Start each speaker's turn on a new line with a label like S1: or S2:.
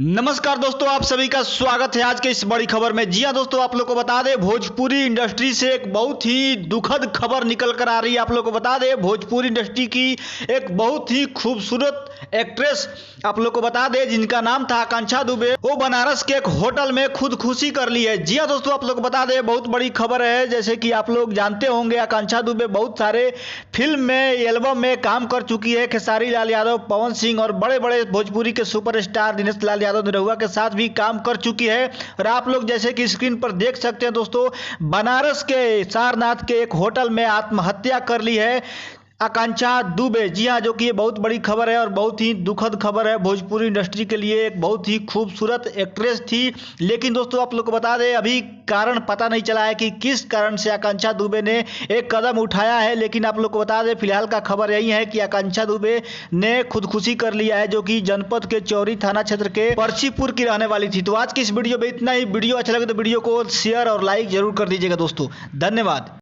S1: नमस्कार दोस्तों, आप सभी का स्वागत है आज के इस बड़ी खबर में। जी हां दोस्तों, आप लोग को बता दें भोजपुरी इंडस्ट्री से एक बहुत ही दुखद खबर निकल कर आ रही है। आप लोग को बता दें भोजपुरी इंडस्ट्री की एक बहुत ही खूबसूरत एक्ट्रेस आप लोग को बता दें जिनका नाम था आकांक्षा दुबे, वो बनारस के एक होटल में खुदकुशी कर ली है। जी हां दोस्तों, आप लोग को बता दें बहुत बड़ी खबर है। जैसे कि आप लोग जानते होंगे आकांक्षा दुबे बहुत सारे फिल्म में, एल्बम में काम कर चुकी है। खेसारी लाल यादव, पवन सिंह और बड़े बड़े भोजपुरी के सुपरस्टार दिनेश लाल यादव निरहुआ के साथ भी काम कर चुकी है। और आप लोग जैसे कि स्क्रीन पर देख सकते हैं दोस्तों, बनारस के सारनाथ के एक होटल में आत्महत्या कर ली है आकांक्षा दुबे। जी हाँ, जो कि ये बहुत बड़ी खबर है और बहुत ही दुखद खबर है भोजपुरी इंडस्ट्री के लिए। एक बहुत ही खूबसूरत एक्ट्रेस थी, लेकिन दोस्तों आप लोग को बता दें अभी कारण पता नहीं चला है कि किस कारण से आकांक्षा दुबे ने एक कदम उठाया है। लेकिन आप लोग को बता दें फिलहाल का खबर यही है कि आकांक्षा दुबे ने खुदकुशी कर लिया है, जो कि जनपद के चौरी थाना क्षेत्र के परसीपुर की रहने वाली थी। तो आज की इस वीडियो में इतना ही। वीडियो अच्छा लगे तो वीडियो को शेयर और लाइक जरूर कर दीजिएगा दोस्तों। धन्यवाद।